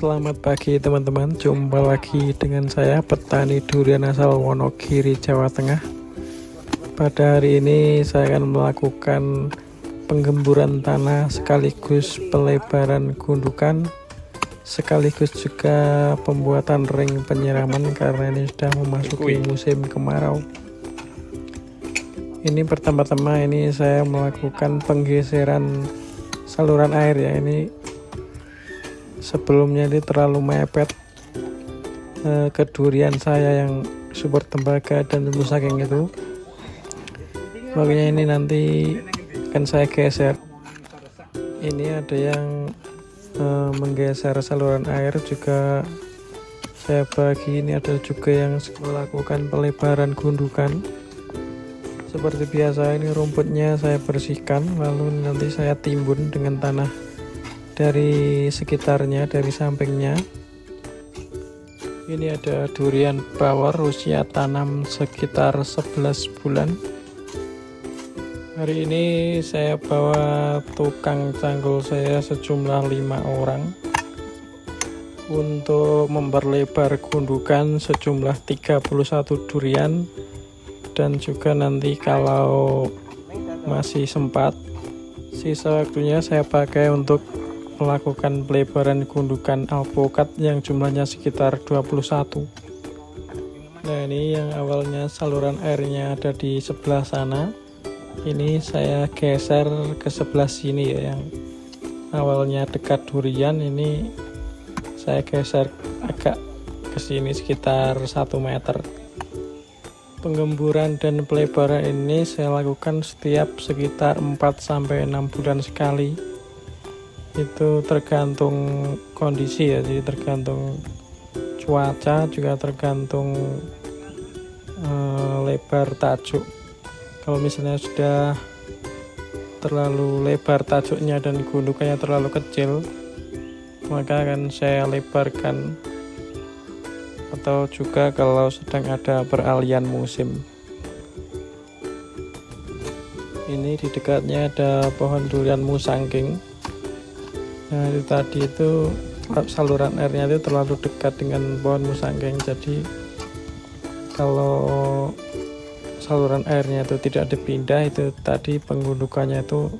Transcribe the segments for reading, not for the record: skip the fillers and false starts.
Selamat pagi teman-teman, jumpa lagi dengan saya petani durian asal Wonogiri, Jawa Tengah. Pada hari ini saya akan melakukan penggemburan tanah sekaligus pelebaran gundukan, sekaligus juga pembuatan ring penyiraman karena ini sudah memasuki musim kemarau. Ini pertama-tama ini saya melakukan penggeseran saluran air ya. Ini sebelumnya ini terlalu mepet ke durian saya yang sumber tembaga dan tentu saking itu, makanya ini nanti akan saya geser. Ini ada yang menggeser saluran air juga saya bagi. Ini ada juga yang melakukan pelebaran gundukan. Seperti biasa, ini rumputnya saya bersihkan, lalu nanti saya timbun dengan tanah dari sekitarnya, dari sampingnya. Ini ada durian bawor usia tanam sekitar 11 bulan. Hari ini saya bawa tukang cangkul saya sejumlah 5 orang untuk memperlebar gundukan sejumlah 31 durian, dan juga nanti kalau masih sempat sisa waktunya saya pakai untuk melakukan pelebaran gundukan alpukat yang jumlahnya sekitar 21. Nah, ini yang awalnya saluran airnya ada di sebelah sana, ini saya geser ke sebelah sini ya. Yang awalnya dekat durian ini saya geser agak ke sini sekitar 1 meter. Penggemburan dan pelebaran ini saya lakukan setiap sekitar 4-6 bulan sekali. Itu tergantung kondisi ya, jadi tergantung cuaca, juga tergantung lebar tajuk. Kalau misalnya sudah terlalu lebar tajuknya dan gundukannya terlalu kecil, maka akan saya lebarkan. Atau juga kalau sedang ada peralihan musim. Ini di dekatnya ada pohon durian musangking. Nah, itu tadi itu saluran airnya itu terlalu dekat dengan pohon musangking, jadi kalau saluran airnya itu tidak dipindah, itu tadi penggundukannya itu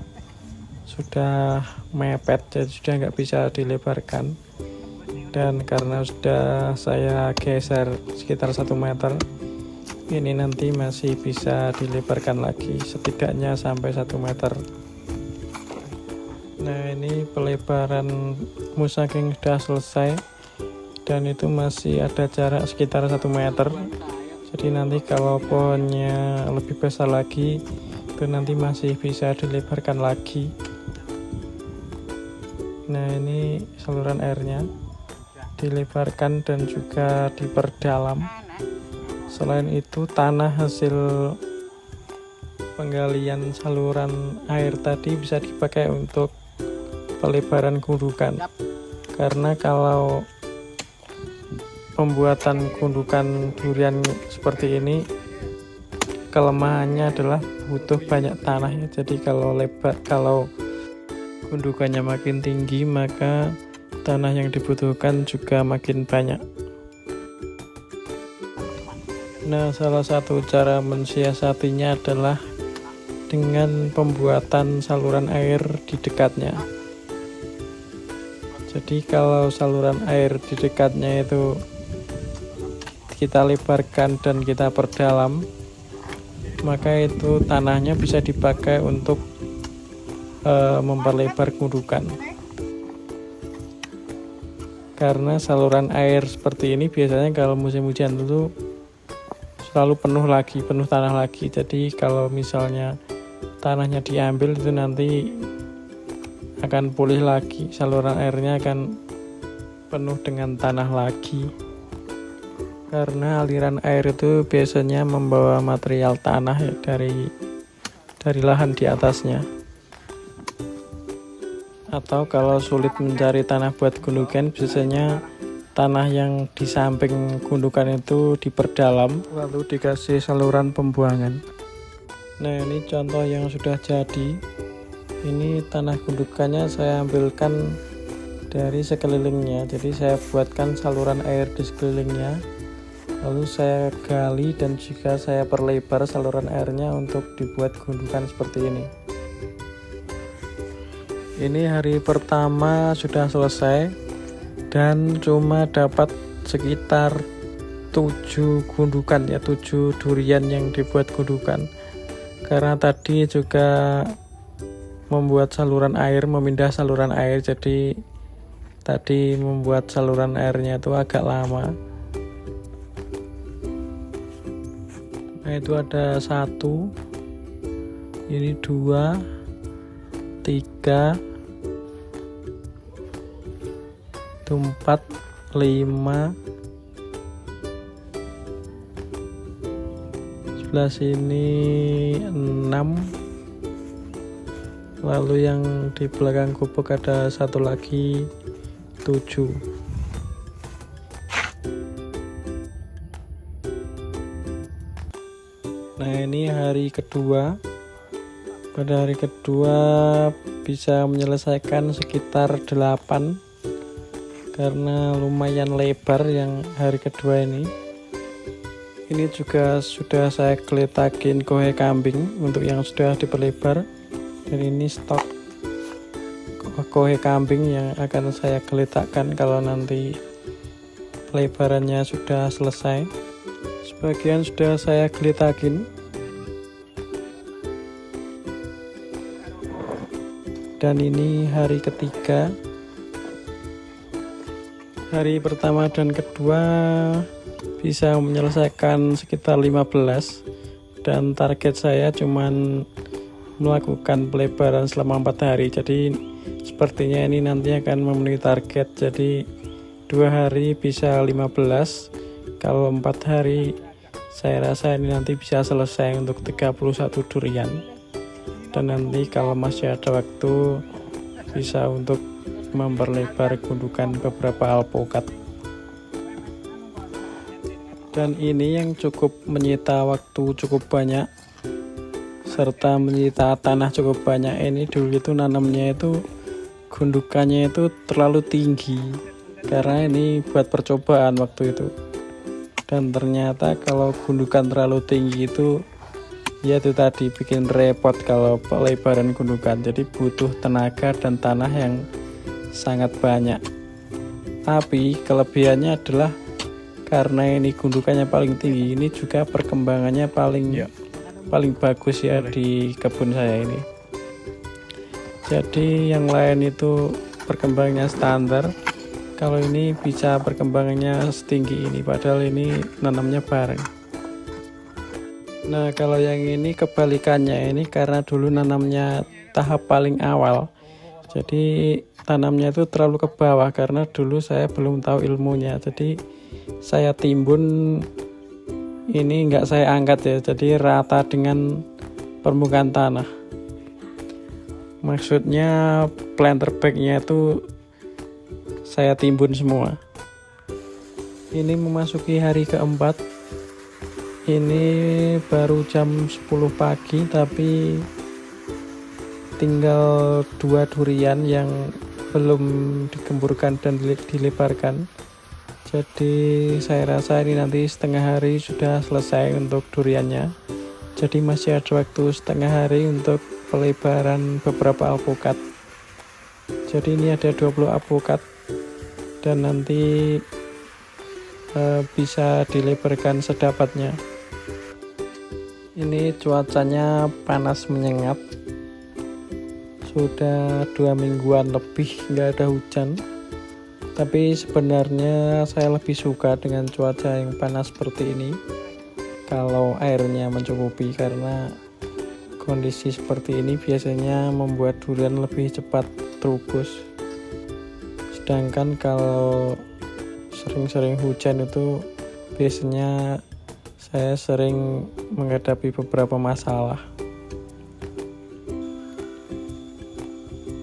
sudah mepet, jadi sudah nggak bisa dilebarkan. Dan karena sudah saya geser sekitar 1 meter, ini nanti masih bisa dilebarkan lagi setidaknya sampai 1 meter. Nah, ini pelebaran musangking sudah selesai dan itu masih ada jarak sekitar 1 meter. Jadi nanti kalau pohonnya lebih besar lagi, itu nanti masih bisa dilebarkan lagi. Nah, ini saluran airnya dilebarkan dan juga diperdalam. Selain itu, tanah hasil penggalian saluran air tadi bisa dipakai untuk pelebaran gundukan, karena kalau pembuatan gundukan durian seperti ini kelemahannya adalah butuh banyak tanah ya. Jadi kalau gundukannya makin tinggi, maka tanah yang dibutuhkan juga makin banyak. Nah, salah satu cara mensiasatinya adalah dengan pembuatan saluran air di dekatnya. Jadi kalau saluran air di dekatnya itu kita lebarkan dan kita perdalam, maka itu tanahnya bisa dipakai untuk memperlebar gundukan. Karena saluran air seperti ini biasanya kalau musim hujan itu selalu penuh tanah lagi. Jadi kalau misalnya tanahnya diambil, itu nanti akan pulih lagi, saluran airnya akan penuh dengan tanah lagi. Karena aliran air itu biasanya membawa material tanah ya, dari lahan di atasnya. Atau kalau sulit mencari tanah buat gundukan, biasanya tanah yang di samping gundukan itu diperdalam lalu dikasih saluran pembuangan. Nah, ini contoh yang sudah jadi. Ini tanah gundukannya saya ambilkan dari sekelilingnya. Jadi saya buatkan saluran air di sekelilingnya, lalu saya gali dan juga saya perlebar saluran airnya untuk dibuat gundukan seperti ini. Ini hari pertama sudah selesai dan cuma dapat sekitar 7 gundukan ya, 7 durian yang dibuat gundukan. Karena tadi juga membuat saluran air, memindah saluran air, jadi tadi membuat saluran airnya itu agak lama. Nah, itu ada 1, ini 2, 3, 4, 5, sebelah sini 6, lalu yang di belakang gubuk ada 1 lagi 7. Nah, ini hari kedua. Pada hari kedua bisa menyelesaikan sekitar 8 karena lumayan lebar yang hari kedua ini. Ini juga sudah saya geletakin kohe kambing untuk yang sudah diperlebar, dan ini stok kohe kambing yang akan saya geletakkan kalau nanti pelebarannya sudah selesai. Sebagian sudah saya geletakin, dan ini hari ketiga. Hari pertama dan kedua bisa menyelesaikan sekitar 15, dan target saya cuman melakukan pelebaran selama 4 hari, jadi sepertinya ini nanti akan memenuhi target. Jadi 2 hari bisa 15, kalau 4 hari saya rasa ini nanti bisa selesai untuk 31 durian, dan nanti kalau masih ada waktu bisa untuk memperlebar gundukan beberapa alpukat. Dan ini yang cukup menyita waktu cukup banyak serta menyita tanah cukup banyak. Ini dulu itu nanamnya itu gundukannya itu terlalu tinggi, karena ini buat percobaan waktu itu, dan ternyata kalau gundukan terlalu tinggi itu ya itu tadi bikin repot kalau pelebaran gundukan, jadi butuh tenaga dan tanah yang sangat banyak. Tapi kelebihannya adalah karena ini gundukannya paling tinggi, ini juga perkembangannya paling bagus ya di kebun saya ini. Jadi yang lain itu perkembangannya standar, kalau ini bisa perkembangannya setinggi ini, padahal ini nanamnya bareng. Nah, kalau yang ini kebalikannya, ini karena dulu nanamnya tahap paling awal, jadi tanamnya itu terlalu ke bawah karena dulu saya belum tahu ilmunya. Jadi saya timbun, ini enggak saya angkat ya, jadi rata dengan permukaan tanah. Maksudnya planter bagnya itu saya timbun semua. Ini memasuki hari keempat. Ini baru jam 10 pagi, tapi tinggal 2 durian yang belum digemburkan dan dilebarkan. Jadi saya rasa ini nanti setengah hari sudah selesai untuk duriannya. Jadi masih ada waktu setengah hari untuk pelebaran beberapa alpukat. Jadi ini ada 20 alpukat, dan nanti bisa dilebarkan sedapatnya. Ini cuacanya panas menyengat, sudah 2 mingguan lebih nggak ada hujan. Tapi sebenarnya saya lebih suka dengan cuaca yang panas seperti ini kalau airnya mencukupi, karena kondisi seperti ini biasanya membuat durian lebih cepat terubus. Sedangkan kalau sering-sering hujan itu biasanya saya sering menghadapi beberapa masalah.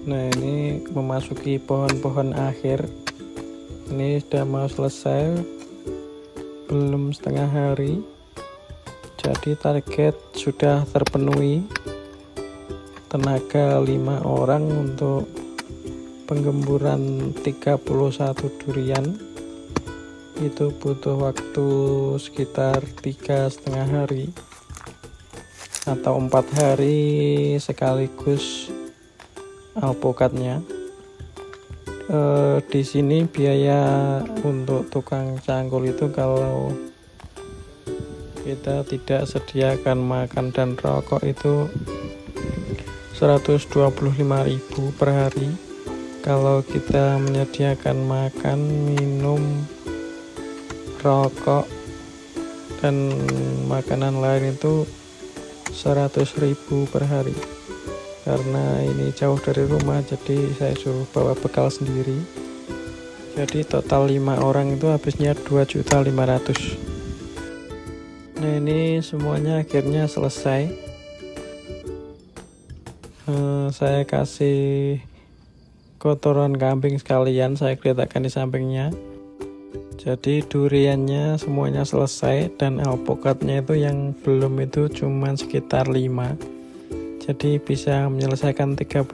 Nah, ini memasuki pohon-pohon akhir. Ini sudah mau selesai, belum setengah hari. Jadi target sudah terpenuhi. Tenaga 5 orang untuk penggemburan 31 durian itu butuh waktu sekitar 3,5 hari atau 4 hari sekaligus alpukatnya. Di sini biaya untuk tukang cangkul itu kalau kita tidak sediakan makan dan rokok itu 125.000 per hari. Kalau kita menyediakan makan, minum, rokok dan makanan lain itu 100.000 per hari. Karena ini jauh dari rumah, jadi saya suruh bawa bekal sendiri. Jadi total 5 orang itu habisnya 2.500.000. Nah, ini semuanya akhirnya selesai. Saya kasih kotoran kambing sekalian, saya letakkan di sampingnya. Jadi duriannya semuanya selesai dan alpukatnya itu yang belum itu cuma sekitar 5. Jadi bisa menyelesaikan 31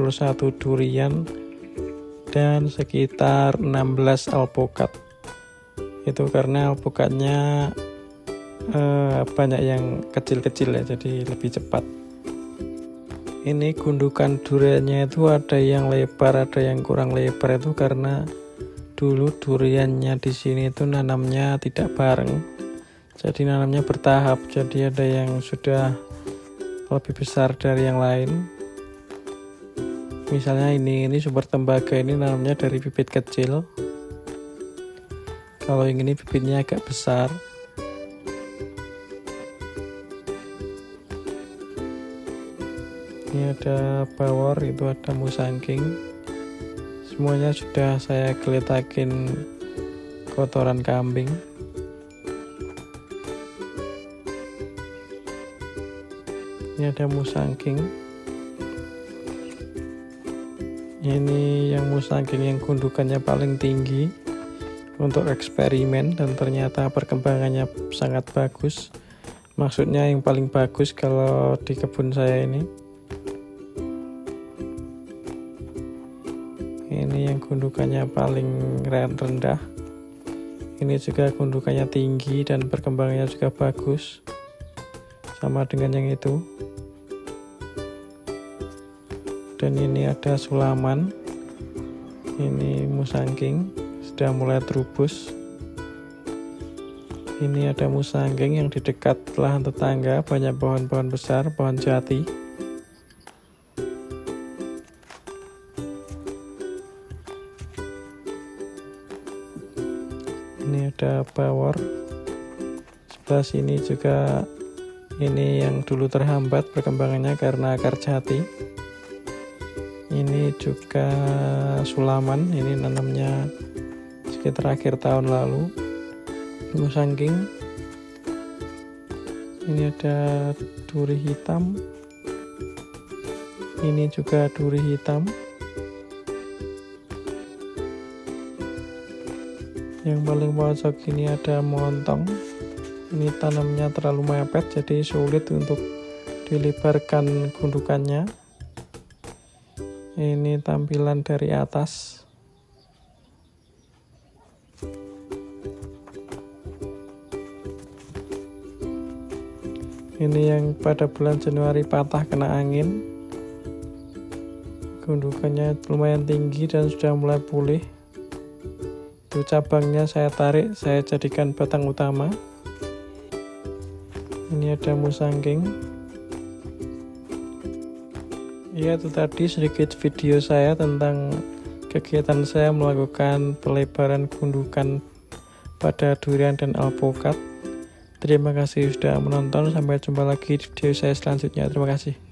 durian dan sekitar 16 alpukat. Itu karena alpukatnya banyak yang kecil-kecil ya, jadi lebih cepat. Ini gundukan duriannya itu ada yang lebar, ada yang kurang lebar, itu karena dulu duriannya di sini itu nanamnya tidak bareng, jadi nanamnya bertahap. Jadi ada yang sudah lebih besar dari yang lain. Misalnya ini sumber tembaga, ini nanamnya dari bibit kecil. Kalau yang ini bibitnya agak besar. Ini ada bawor, itu ada musangking. Semuanya sudah saya geletakin kotoran kambing. Ini ada musangking. Ini yang musangking yang gundukannya paling tinggi untuk eksperimen, dan ternyata perkembangannya sangat bagus. Maksudnya yang paling bagus kalau di kebun saya ini. Ini yang gundukannya paling rendah. Ini juga gundukannya tinggi dan perkembangannya juga bagus, sama dengan yang itu. Dan ini ada sulaman. Ini musangking sudah mulai terubus. Ini ada musangking yang di dekat lahan tetangga, banyak pohon-pohon besar, pohon jati. Ini ada bawor. Sebelah sini juga, ini yang dulu terhambat perkembangannya karena akar jati. Ini juga sulaman, ini nanamnya sekitar akhir tahun lalu. Musangking. Ini ada duri hitam. Ini juga duri hitam. Yang paling pojok ini ada montong. Ini tanamnya terlalu mepet, jadi sulit untuk dilebarkan gundukannya. Ini tampilan dari atas. Ini yang pada bulan Januari patah kena angin. Gundukannya lumayan tinggi dan sudah mulai pulih. Itu cabangnya saya tarik, saya jadikan batang utama. Ini ada musangking. Ya, itu tadi sedikit video saya tentang kegiatan saya melakukan pelebaran gundukan pada durian dan alpukat. Terima kasih sudah menonton, sampai jumpa lagi di video saya selanjutnya. Terima kasih.